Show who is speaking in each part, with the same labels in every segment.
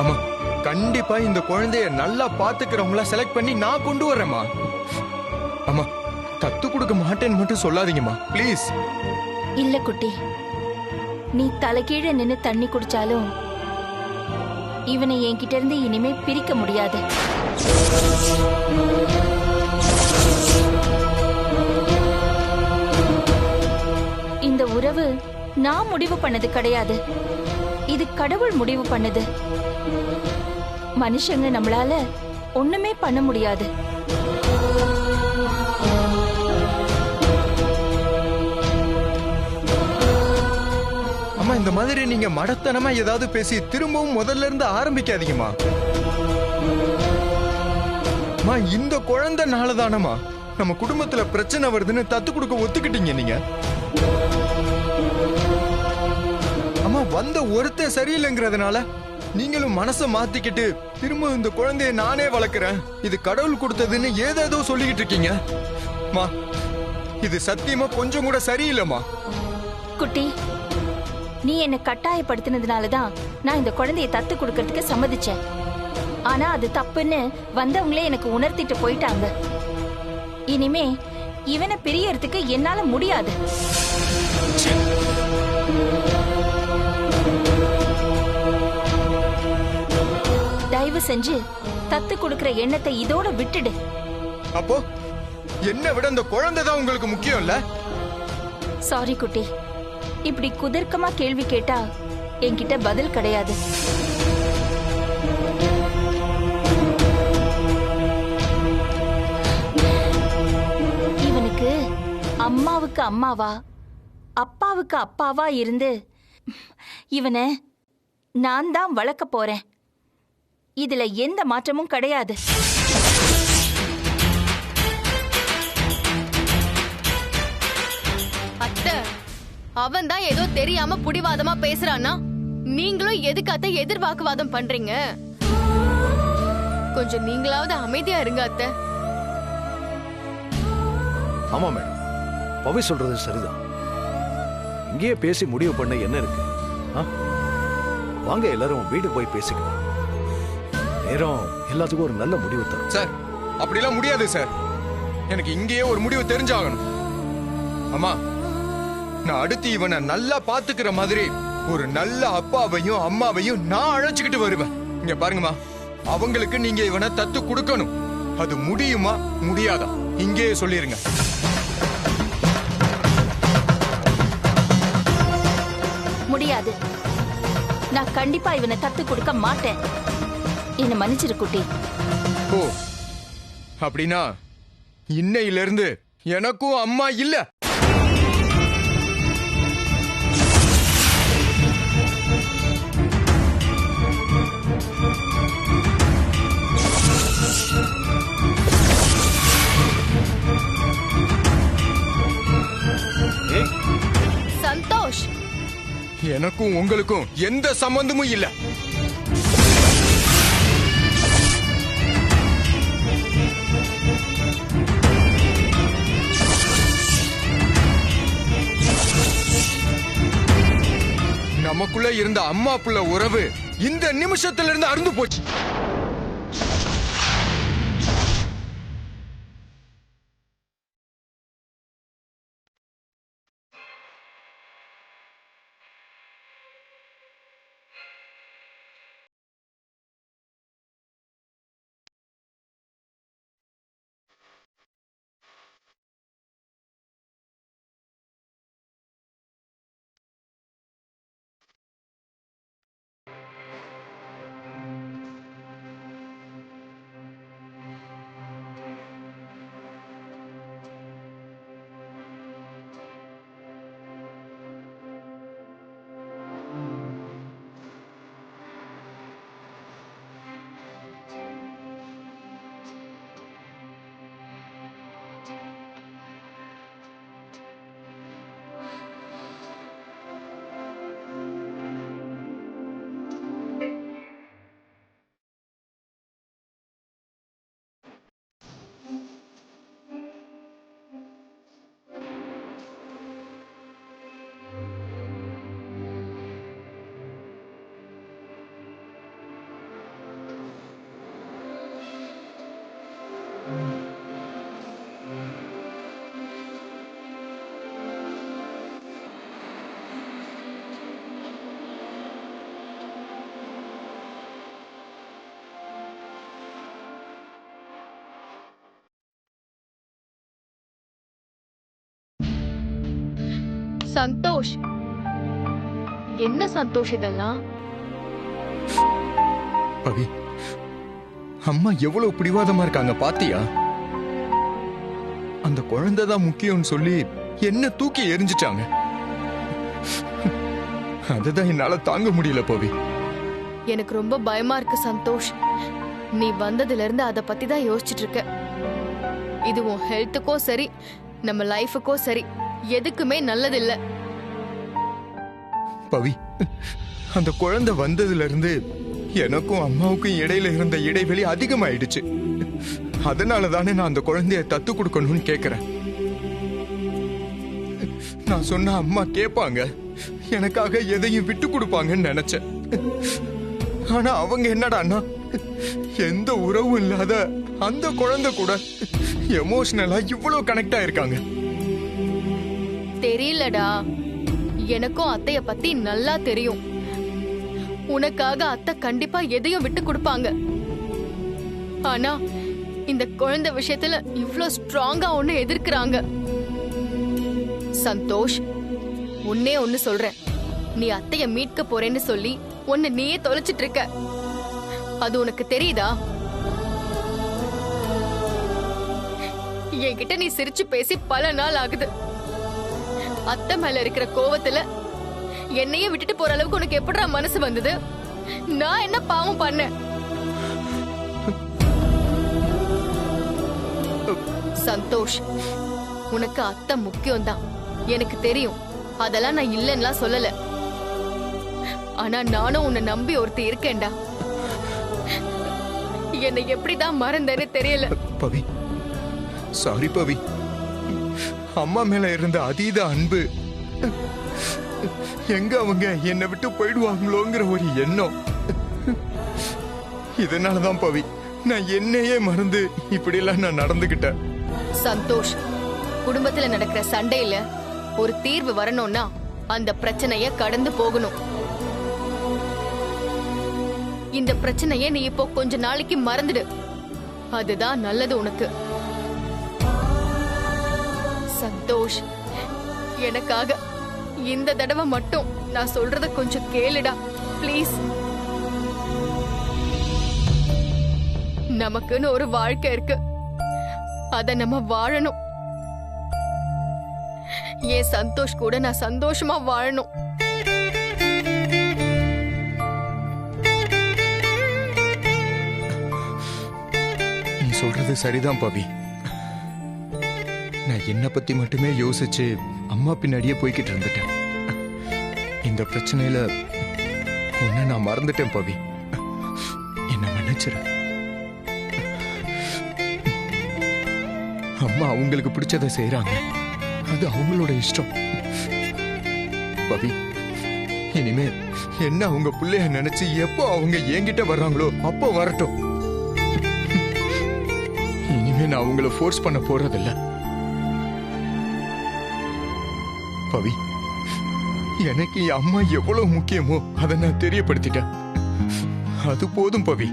Speaker 1: அம்மா கண்டிப்பா இந்த குழந்தைய நல்லா பாத்துக்கிறவங்கள செலக்ட் பண்ணி நான் கொண்டு வர்றேம்மா. அம்மா தத்து கொடுக்க மாட்டேன்னு மட்டும் சொல்லாதீங்கம்மா ப்ளீஸ்.
Speaker 2: இல்ல குட்டி, நீ தலைகீழ நின்னு தண்ணி குடிச்சாலும் இவனை என்கிட்ட இருந்து இனிமே பிரிக்க முடியாது. இந்த உறவு நான் முடிவு பண்ணது கிடையாது, இது கடவுள் முடிவு பண்ணது. மனுஷங்க நம்மளால ஒண்ணுமே பண்ண முடியாது.
Speaker 1: அம்மா இந்த மாதிரி நீங்க மடத்தனமா ஏதாவது பேசி திரும்பவும் முதல்ல இருந்து ஆரம்பிக்காதீங்கம்மா. அம்மா இந்த குழந்தைனால தானம்மா நம்ம குடும்பத்துல பிரச்சனை வருதுன்னு தத்து கொடுக்க ஒத்துக்கிட்டீங்க நீங்க. அம்மா வந்த ஒருத்தன் சரியில்லைங்கிறதுனால நீங்களும் மனசை மாத்திக்கிட்டு திரும்ப இந்த குழந்தைய நானே வளர்க்கிறேன், இது கடவுள் கொடுத்ததுன்னு ஏதேதோ சொல்லிக்கிட்டு இருக்கீங்க. அம்மா இது சத்தியமா கொஞ்சம் கூட சரியில்லைம்மா.
Speaker 2: குட்டி, நீ என்ன கட்டாயப்படுத்தினதுனாலதான் நான் இந்த குழந்தைய தத்து கொடுக்கறதுக்கு சம்மதிச்சேன். ஆனா அது தப்புன்னு வந்தவங்களே எனக்கு உணர்த்திட்டு போயிட்டாங்க. இனிமே இவனை பிரியறதுக்கு என்னால முடியாது. தயவு செஞ்சு தத்து கொடுக்கிற எண்ணத்தை இதோட விட்டுடு.
Speaker 1: அப்போ என்ன விட இந்த குழந்தை தான் உங்களுக்கு முக்கியம் இல்ல?
Speaker 2: சாரி குட்டி, இப்படி குதர்க்கமா கேள்வி கேட்டா என்கிட்ட பதில் கிடையாது. இவனுக்கு அம்மாவுக்கு அம்மாவா அப்பாவுக்கு அப்பாவா இருந்து இவனை நான் தான் வளர்க்க போறேன். இதுல எந்த மாற்றமும் கிடையாது.
Speaker 3: அத்தை, அவன் தான் ஏதோ தெரியாம புடிவாதமா பேசுறானா, நீங்களும் எதுக்காத்த எதிர்வாக்குவாதம் பண்றீங்க? கொஞ்சம் நீங்களாவது அமைதியா இருங்க அத்தை.
Speaker 4: ஆமா மேடம், பவி சொல்றது சரிதான். இங்கேயே பேசி முடிவு பண்ண என்ன இருக்கு? வாங்க எல்லாரும் வீட்டுக்கு போய் பேசிக்கலாம். நேரம் எல்லாத்துக்கும் ஒரு நல்ல முடிவு தரும்.
Speaker 1: சார் அப்படிலாம் முடியாது சார், எனக்கு இங்கேயே ஒரு முடிவு தெரிஞ்சாகணும். அம்மா நான் அடுத்து இவனை நல்லா பாத்துக்கிற மாதிரி ஒரு நல்ல அப்பாவையும் அம்மாவையும் நான் அழைச்சுக்கிட்டு வருவேன். இங்க பாருங்கம்மா, அவங்களுக்கு நீங்க இவனை தத்து கொடுக்கணும். அது முடியுமா முடியாதா இங்கேயே சொல்லிருங்க.
Speaker 2: முடியாது. நான் கண்டிப்பா இவனை தத்து கொடுக்க மாட்டேன். என்ன மன்னிச்சிரு குட்டி.
Speaker 1: ஓ அப்படின்னா இன்னையிலிருந்து எனக்கும் அம்மா இல்ல.
Speaker 3: சந்தோஷ்,
Speaker 1: எனக்கும் உங்களுக்கும் எந்த சம்பந்தமும் இல்ல. நமக்குள்ள இருந்த அம்மா புள்ள உறவு இந்த நிமிஷத்துல இருந்து அருந்து போச்சு.
Speaker 3: சந்தோஷ், என்ன சந்தோஷ் இதெல்லாம்?
Speaker 1: பவி, அம்மா எவ்வளவு பிடிவாதமா இருக்காங்க பாத்தியா? அந்த குழந்தை தான் முக்கியம்னு சொல்லி என்ன தூக்கி எரிஞ்சிட்டாங்க. அதுதான் என்னால தாங்க முடியல பவி.
Speaker 3: எனக்கு ரொம்ப பயமா இருக்கு சந்தோஷ். நீ வந்ததுல இருந்து அத பத்தி தான் யோசிச்சுட்டு இருக்க. இது உன் ஹெல்த்துக்கோ சரி, நம்ம லைஃபுக்கோ சரி, எதுக்குமே நல்லதில்ல.
Speaker 1: பவி, அந்த குழந்தை வந்ததுல இருந்து எனக்கும் அம்மாவுக்கும் இடையில இருந்த இடைவெளி அதிகமாயிடுச்சு. அதனால தானே நான் அந்த குழந்தைய தத்து கொடுக்கணும்னு கேக்குறேன். நான் சொன்ன அம்மா கேட்பாங்க, எனக்காக எதையும் விட்டு கொடுப்பாங்கன்னு நினைச்சேன். ஆனா அவங்க என்னடான்னா, எந்த உறவும் இல்லாத அந்த குழந்தை கூட எமோஷனலா இவ்வளவு கனெக்ட் ஆயிருக்காங்க.
Speaker 3: தெரியலடா, எனக்கும் அத்தைய பத்தி நல்லா தெரியும். உனக்காக அத்தை கண்டிப்பா எதையும் விட்டு கொடுப்பாங்க. ஆனா இந்த குழந்தை விஷயத்துல இவ்ளோ ஸ்ட்ராங்கா ஒண்ணு எதிர்க்கிறாங்க. சந்தோஷ், உன்னே ஒண்ணு சொல்றேன். நீ அத்தைய மீட்க போறேன்னு சொல்லி உன்னை நீயே தொலைச்சிட்டு இருக்க. அது உனக்கு தெரியுதா? என்கிட்ட நீ சிரிச்சு பேசி பல நாள் ஆகுது. அத்தை மேல இருக்கிற கோவத்துல என்னையே விட்டுட்டு போற அளவுக்கு உனக்கு எப்படிடா மனசு வந்தது? நான் என்ன பாவம் பண்ணேன்? சந்தோஷ், உனக்கு அத்தை முக்கியம் தான், எனக்கு தெரியும். அதெல்லாம் நான் இல்லைன்னுலாம் சொல்லல. ஆனா நானும் உன்னை நம்பி ஒருத்தி இருக்கேன்டா. என்னை எப்படிதான் மறந்தேன்னு தெரியல.
Speaker 1: பவி, சாரி பவி. அம்மா மேல இருந்த அதீத அன்பு, எங்க அவங்க என்னை விட்டு போயிடுவாங்களோங்கிற ஒரு எண்ணம், இதனாலதான் பவி நான் என்னையே மறந்து இப்படி எல்லாம் நான் நடந்துகிட்டேன்.
Speaker 3: சந்தோஷ், குடும்பத்துல நடக்கிற சண்டையில ஒரு தீர்வு வரணும்னா அந்த பிரச்சனைய கடந்து போகணும். இந்த பிரச்சனைய நீ இப்போ கொஞ்ச நாளைக்கு மறந்துடு. அதுதான் நல்லது உனக்கு. சந்தோஷ், எனக்காக இந்த தடவை மட்டும் நான் சொல்றத கொஞ்சம் கேளுடா ப்ளீஸ். நமக்குன்னு ஒரு வாழ்க்கை இருக்கு, அத நம்ம வாழணும். ஏன் சந்தோஷ் கூட நான் சந்தோஷமா வாழணும்.
Speaker 1: நீ சொல்றது சரிதான் பவி. நான் என்ன பத்தி மட்டுமே யோசிச்சு அம்மா பின்னாடியே போய்கிட்டு இருந்துட்டேன். இந்த பிரச்சனையில உன்னை நான் மறந்துட்டேன் பவி. என்ன மன்னிச்சிரு. அம்மா அவங்களுக்கு பிடிச்சதை செய்யறாங்க, அது அவங்களோட இஷ்டம். பவி, இனிமே என்ன அவங்க பிள்ளைய நினைச்சு எப்போ அவங்க என்கிட்ட வர்றாங்களோ அப்போ வரட்டும். இனிமே நான் அவங்கள ஃபோர்ஸ் பண்ண போறதில்ல. பவி, எனக்கு என் அம்மா எவ்வளவு முக்கியமோ அதை நான் தெரியப்படுத்திட்டேன். அது போதும் பவி.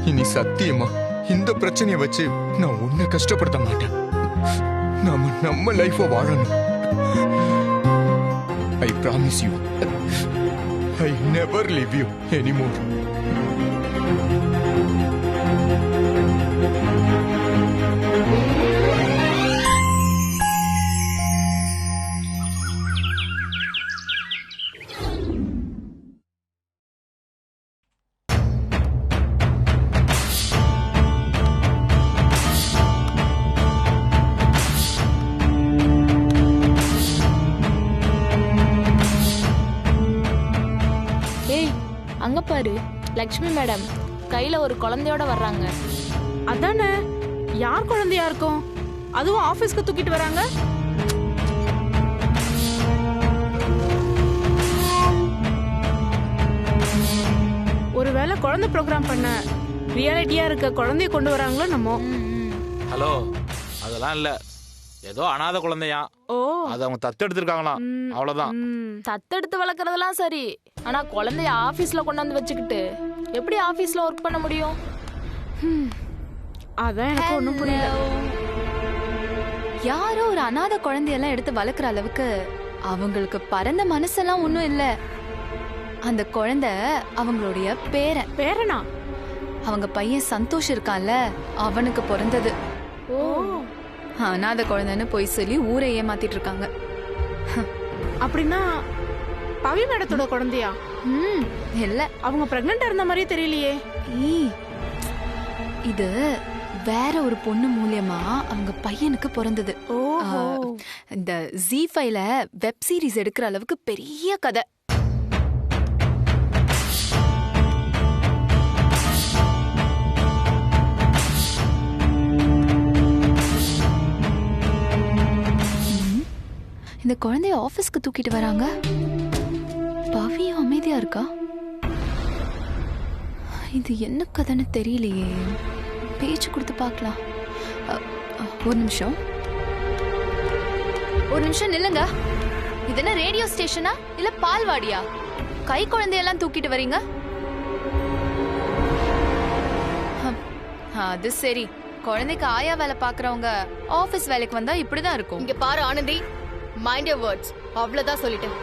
Speaker 1: இனி சத்தியமா இந்த பிரச்சனையை வச்சு நான் உன்னை கஷ்டப்படுத்த மாட்டேன். நாம நம்ம லைஃப வாழணும். I promise you, I never leave you anymore.
Speaker 5: அங்க பாரு, லக்ஷ்மி மேடம் கையில ஒரு குழந்தையோட வர்றாங்க.
Speaker 6: அதானே, யார் குழந்தையா இருக்கும்? அதுவும் ஆபீஸ்க்கு தூக்கிட்டு வராங்க. ஒருவேளை குழந்தை ப்ரோக்ராம் பண்ண ரியாலிட்டியா இருக்க குழந்தைய கொண்டு வராங்களோ நம்ம.
Speaker 7: ஹலோ, அதெல்லாம் இல்ல, ஏதோ அனாதை குழந்தையா, அது அவங்க தத்தெடுத்திருக்காங்களாம், அவ்வளவுதான்.
Speaker 5: தத்தெடுத்து வளர்க்கறதெல்லாம் சரி, ஆனா குழந்தைய ஆபீஸ்ல கொண்டாந்து வச்சுக்கிட்டு எப்படி ஆபீஸ்ல ஒர்க் பண்ண முடியும்?
Speaker 6: அதான் எனக்கு ஒண்ணும் புரியல.
Speaker 8: யாரோ ஒரு அனாதை குழந்தையெல்லாம் எடுத்து வளர்க்குற அளவுக்கு அவங்களுக்கு பரந்த மனசெல்லாம் ஒண்ணும் இல்ல. அந்த குழந்தை அவங்களுடைய பேரன்.
Speaker 6: பேரனா?
Speaker 8: அவங்க பையன் சந்தோஷ் இருக்கான்ல, அவனுக்கு பிறந்தது.
Speaker 6: ஓ,
Speaker 8: அனாதை குழந்தைன்னு போய் சொல்லி ஊரை ஏமாத்திட்டு இருக்காங்க.
Speaker 6: அப்படின்னா பவி மேடத்தோட குழந்தையா?
Speaker 8: இல்ல,
Speaker 6: அவங்க பிரெக்னண்டா இருந்த மாதிரியே தெரியலையே.
Speaker 8: ஈ, இது வேற ஒரு பொண்ணு மூலியமா அவங்க பையனுக்கு பிறந்தது. இந்த Z5ல வெப் சீரிஸ் எடுக்கிற அளவுக்கு பெரிய கதை. இந்த குழந்தைய ஆபீஸ்க்கு தூக்கிட்டு வராங்க. பவியும் அமைதியா இருக்கா. இது என்ன கதைன்னு தெரியலையே. பேச்சு கொடுத்து பார்க்கலாம். ஒரு நிமிஷம் நில்லுங்க. இது என்ன ரேடியோ ஸ்டேஷனா இல்ல பால்வாடியா? கை குழந்தையெல்லாம் தூக்கிட்டு வரீங்க. அது சரி, குழந்தைக்கு ஆயா வேலை பாக்குறவங்க ஆபீஸ் வேலைக்கு வந்தா இப்படிதான் இருக்கும்.
Speaker 3: இங்க பாரு ஆனந்தி, மைண்ட் யுவர் வேர்ட்ஸ். அவ்வளவுதான் சொல்லிட்டேன்.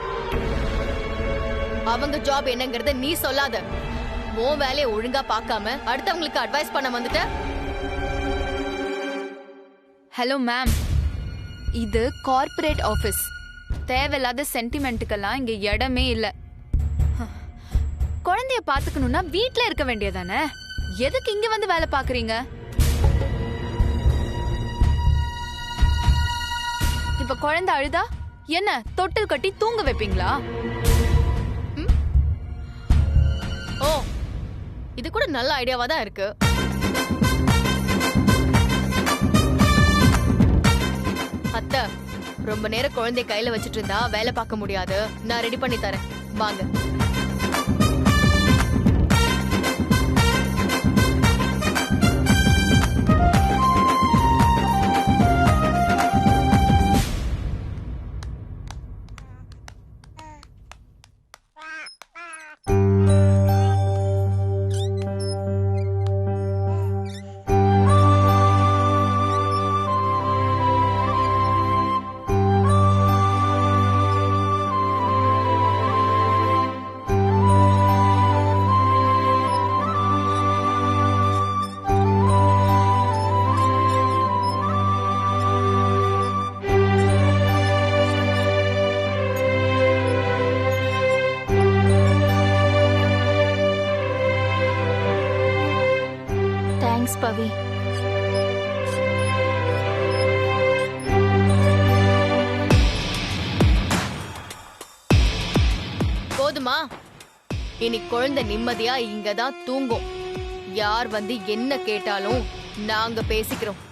Speaker 3: அவங்க ஜாப் என்னங்கறத நீ சொல்லாத. உன் வேலையை ஒழுங்கா பார்க்காம அடுத்தவங்களுக்கு அட்வைஸ் பண்ண வந்துட்ட.
Speaker 8: ஹலோ மேம், இது கார்ப்பரேட் ஆபீஸ். தேவையில்லாத சென்டிமெண்ட்டுக்கெல்லாம் இங்க இடமே இல்ல. குழந்தைய பாத்துக்கணும்னா வீட்ல இருக்க வேண்டியதானே? எதுக்கு இங்க வந்து வேலை பாக்குறீங்க? இப்ப குழந்தை அழுதா என்ன தொட்டில் கட்டி தூங்க வைப்பீங்களா?
Speaker 3: ஓ, இது கூட நல்ல ஐடியாவா தான் இருக்கு. அத்தை, ரொம்ப நேரம் குழந்தைய கையில வச்சிட்டு இருந்தா வேலை பார்க்க முடியாது. நான் ரெடி பண்ணி தரேன், வாங்க.
Speaker 2: தேங்க்ஸ் பவி.
Speaker 3: போதுமா? இனி குழந்தை நிம்மதியா இங்கதான் தூங்கும். யார் வந்து என்ன கேட்டாலும் நாங்க பேசிக்கிறோம்.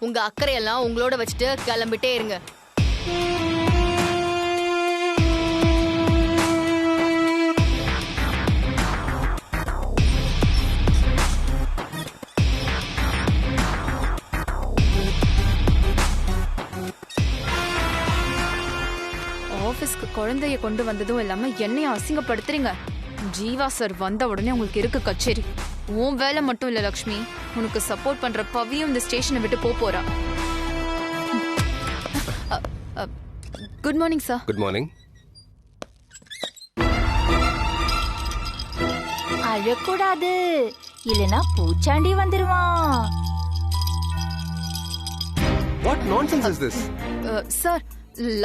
Speaker 3: உங்க அக்கறையெல்லாம் உங்களோட வச்சுட்டு கிளம்பிட்டே இருங்க.
Speaker 8: ஆபீஸ்க்கு குழந்தைய கொண்டு வந்ததும் இல்லாம என்னைய அசிங்கப்படுத்துறீங்க. ஜீவா சார் வந்த உடனே உங்களுக்கு இருக்கு கச்சேரி. உன் வேலை மட்டும் இல்ல லக்ஷ்மி, உனக்கு சப்போர்ட் பண்ற பவியும் இந்த ஸ்டேஷனை விட்டு போறா. Good morning sir.
Speaker 9: Good morning.
Speaker 2: அழக்கூடாது, இல்லனா பூச்சாண்டி வந்துருவான்.
Speaker 9: What nonsense is this?
Speaker 8: Sir,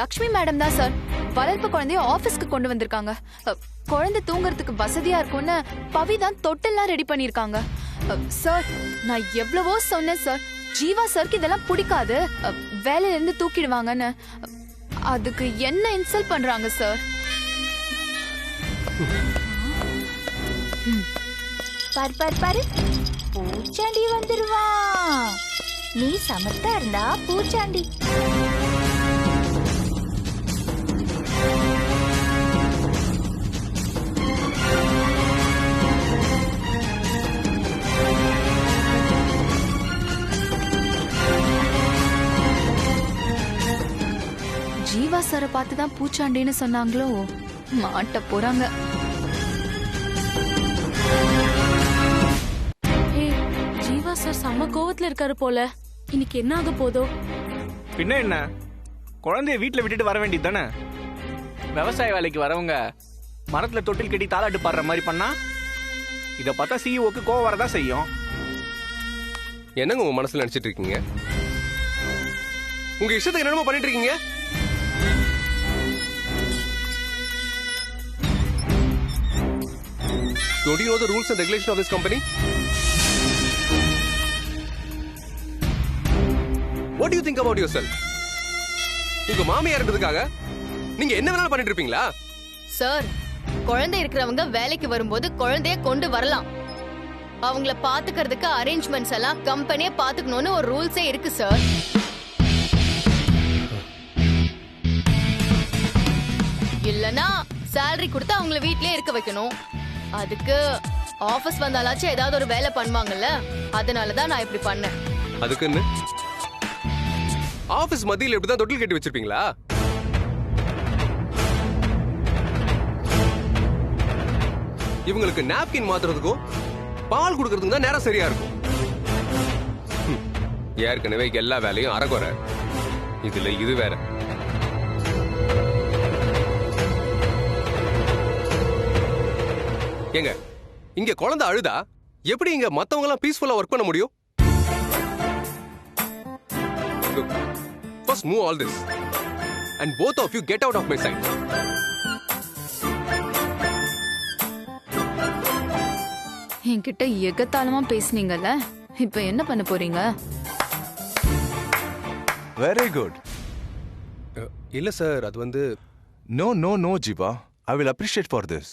Speaker 8: Lakshmi madam தான் சார் வளர்ப்பு குழந்தைய ஆபீஸ்க்கு கொண்டு வந்திருக்காங்க. குழந்தை தூங்குறதுக்கு வசதியா இருக்கும்னு பவி தான் தொட்டெல்லாம் ரெடி பண்ணிருக்காங்க. சார், நான் எவ்வளவோ சொன்னேன் சார், ஜீவா சாருக்கு இதெல்லாம் பிடிக்காது, வேலையில இருந்து தூக்கிடுவாங்கன்னு. அதுக்கு என்ன இன்சல்ட் பண்றாங்க சார்?
Speaker 2: பாரு பாரு பாரு, பூச்சாண்டி வந்துருவான். நீ சமத்தா இருந்தா பூச்சாண்டி.
Speaker 8: ஜீவா சாரை பார்த்துதான் பூச்சாண்டின்னு சொன்னாங்களோ? மாட்ட போறாங்க.
Speaker 6: ஜீவா சார் செம்ம கோவத்துல இருக்காரு போல. இன்னைக்கு என்ன ஆக போதோ?
Speaker 10: பின்ன என்ன, குழந்தைய வீட்டில் விட்டுட்டு வர வேண்டியது தானே? விவசாய வேலைக்கு வரவங்க மரத்துல தொட்டில் கட்டி தாளாட்டு பாடுற மாதிரி பண்ணா இதை பார்த்தா சிஇஓக்கு கோவம் வரதான் செய்யும்.
Speaker 9: என்னங்க உங்க மனசுல நினைச்சிட்டு இருக்கீங்க? உங்க இஷ்டத்துக்கு என்னென்னமோ பண்ணிட்டு இருக்கீங்க. Don't you know the rules and regulations of this company? What do you think about yourself? உங்க மாமியார்ன்றதுக்காக நீங்க என்ன வேணாலும் பண்ணிட்டு இருப்பீங்களா?
Speaker 3: சார், குழந்தை இருக்கிறவங்க வேலைக்கு வரும்போது குழந்தைய கொண்டு வரலாம். அவங்கள பாத்துக்கிறதுக்கு அரேஞ்ச்மெண்ட்ஸ் எல்லாம் கம்பெனியே பாத்துக்கணும்னு ஒரு ரூல்ஸே இருக்கு சார். இல்லனா salary கொடுத்து அவங்கள வீட்லயே இருக்க வைக்கணும். அதுக்கு ஆபீஸ் வந்தாலாச்சும் ஏதாவது ஒரு வேலை பண்ணுவாங்கல்ல, அதனாலதான் நான் இப்படி பண்ணேன்.
Speaker 9: அதுக்குன்னு ஆபீஸ் மத்தியில இப்படிதான் தொட்டில் கட்டி வச்சிருப்பீங்களா? இவங்களுக்கு நாப்கின் மாத்துறதுக்கும் பால் கொடுக்கறதுக்கும் தான் நேரம் சரியா இருக்கும். ஏற்கனவே எல்லா வேலையும் அறகுறை, இதுல இது வேற. ஏங்க, இங்க குழந்தை அழுதா எப்படி இங்க மத்தவங்க எல்லாம் பீஸ்ஃபுல்லா ஒர்க் பண்ண முடியும்? First move all this and both of you get out of my sight.
Speaker 8: என்கிட்ட எகத்தாளமா பேசுனீங்கல்ல, இப்ப என்ன பண்ண போறீங்க?
Speaker 11: Very good.
Speaker 9: இல்ல சார், அது வந்து
Speaker 11: no no no Jeeva, I will appreciate for this.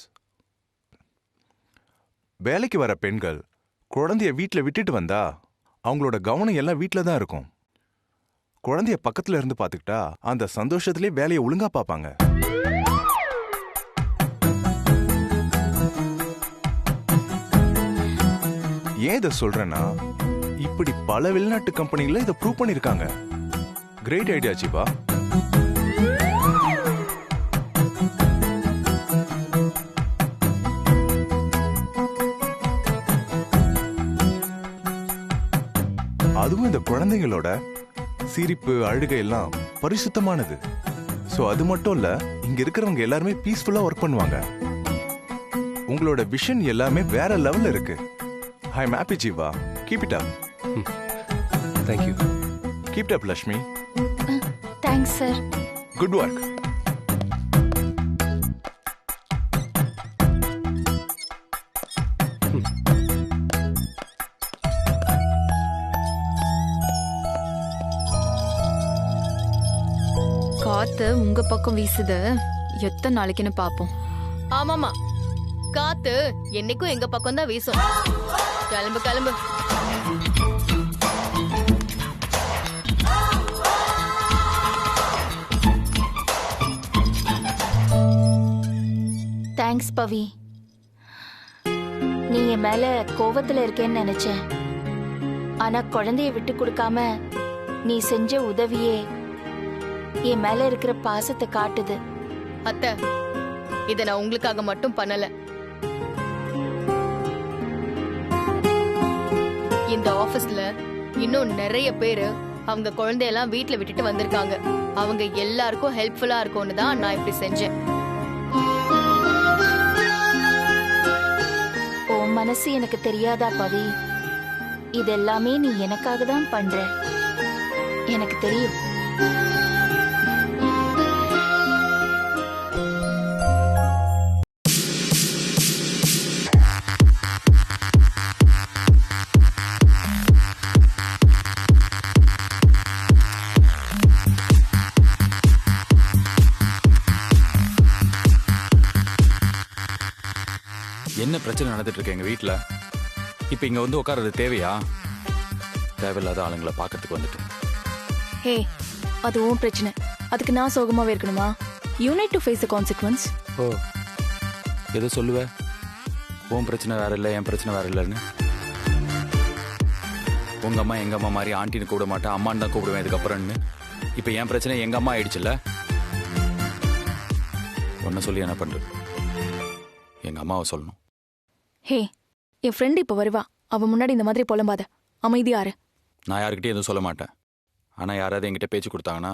Speaker 11: வேலைக்கு வர பெண்கள் குழந்தைய வீட்டில் விட்டுட்டு வந்தா அவங்களோட கவனம் எல்லாம் வீட்டில் தான் இருக்கும். குழந்தைய பக்கத்துல இருந்து பார்த்துக்கிட்டா அந்த சந்தோஷத்திலே வேலையை ஒழுங்கா பார்ப்பாங்க. ஏன் இதை சொல்றேன்னா, இப்படி பல வெளிநாட்டு கம்பெனிகளை இதை ப்ரூவ் பண்ணிருக்காங்க. Great idea Jeeva. அதுவும் இந்த குழந்தைங்களோட சிரிப்பு அழுகை எல்லாம் பரிசுத்தமானது. சோ அது மட்டும் இல்ல, இங்க இருக்கிறவங்க எல்லாருமே பீஸ்ஃபுல்லா ஒர்க் பண்ணுவாங்க. உங்களோட விஷன் எல்லாமே வேற லெவல்ல இருக்கு. I am happy Jeeva. Keep it up.
Speaker 9: Thank you.
Speaker 11: Keep it up Lakshmi.
Speaker 2: Thanks sir.
Speaker 11: Good work.
Speaker 8: காத்து உங்க பக்கம் வீசுது, எத்தனை நாளைக்குன்னு பாப்போம்.
Speaker 3: ஆமாமா, காத்து என்னைக்கும் எங்க பக்கம் தான் வீசும். கிளம்பு கிளம்பு.
Speaker 2: தேங்க்ஸ் பவி. நீ என் மேல கோவத்துல இருக்கேன்னு நினைச்சேன். ஆனா குழந்தைய விட்டு கொடுக்காம நீ செஞ்ச உதவியே என் மேல இருக்கிற பாசத்தை காட்டுது.
Speaker 3: அத்தை, இத நான் உங்களுக்காக மட்டும் பண்ணல. இந்த ஆபீஸ்ல இன்னும் நிறைய பேரு அவங்க குழந்தையெல்லாம் வீட்டுல விட்டுட்டு வந்திருக்காங்க. அவங்க எல்லாருக்கும் ஹெல்ப்ஃபுல்லா இருக்கும்னு தான் நான் இப்படி செஞ்சேன்.
Speaker 2: உன் மனசு எனக்கு தெரியாதா பவி? இதெல்லாமே நீ எனக்காக தான் பண்ற, எனக்கு தெரியும்.
Speaker 12: என்ன பிரச்சனை நடந்துட்டு இருக்கு எங்க வீட்டுல? இப்ப இங்க வந்து உட்கார்றது தேவையா? தேவையில்லாத ஆளுங்களை பாக்கிறதுக்கு வந்துட்டு.
Speaker 6: ஹே, அது உன் பிரச்சனை. அதுக்கு நான் சோகமாவே இருக்கணுமா? You need to face the consequence.
Speaker 12: ஓ, எது சொல்லுவ? உன் பிரச்சனை வேற இல்லை, என் பிரச்சனை வேற இல்லைன்னு. உங்க அம்மா எங்க அம்மா மாதிரி ஆண்டின்னு கூப்பிட மாட்டேன், அம்மான்னு தான் கூப்பிடுவேன் இதுக்கப்புறம்னு. இப்ப என் பிரச்சனை எங்க அம்மா ஆயிடுச்சுல்ல. ஒன்ன சொல்லி என்ன பண்றது? எங்க அம்மாவை சொல்லணும்.
Speaker 6: ஹே, என் ஃப்ரெண்ட் இப்ப வருவா. அவ முன்னாடி இந்த மாதிரி புலம்பாத, அமைதியாரு.
Speaker 12: நான் யாருக்கிட்டையும் எதுவும் சொல்ல மாட்டேன். ஆனால் யாராவது என்கிட்ட பேச்சு கொடுத்தாங்கன்னா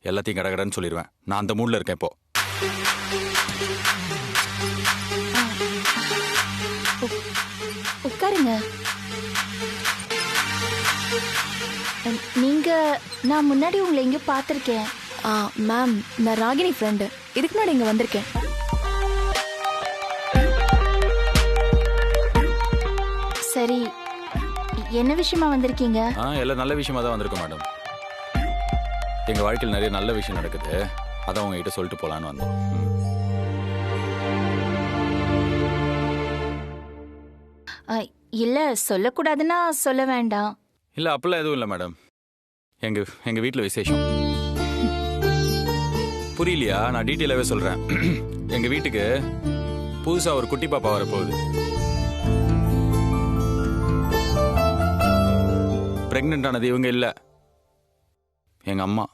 Speaker 12: எல்லாத்தையும் கடகடன்னு சொல்லிடுவேன். நான் அந்த மூடில் இருக்கேன் இப்போ.
Speaker 2: உட்காருங்க. நீங்க நான் முன்னாடி உங்களை எங்க பார்த்திருக்கேன்.
Speaker 8: மேம், நான் ராகினி ஃப்ரெண்டு. இதுக்கு முன்னாடி இங்க வந்திருக்கேன்.
Speaker 2: சரி, என்ன விஷயமா வந்திருக்கீங்க?
Speaker 12: எல்லாம் நல்ல விஷயமா தான் வந்திருக்கோம் மேடம். எங்கள் வாழ்க்கையில் நிறைய நல்ல விஷயம் நடக்குது, அதான் உங்ககிட்ட சொல்லிட்டு போகலான்னு வந்தோம்.
Speaker 2: இல்ல, சொல்லக்கூடாதுன்னா சொல்ல வேண்டாம்.
Speaker 12: இல்லை அப்படிலாம் எதுவும் இல்லை மேடம். எங்கள் வீட்டில் விசேஷம். புரியலையா? நான் டீட்டெயிலாகவே சொல்கிறேன். எங்கள் வீட்டுக்கு புதுசாக ஒரு குட்டி பாப்பா வரப்போகுது. பிரெக்னென்ட் ஆனது இவங்க இல்லை, எங்கள் அம்மா.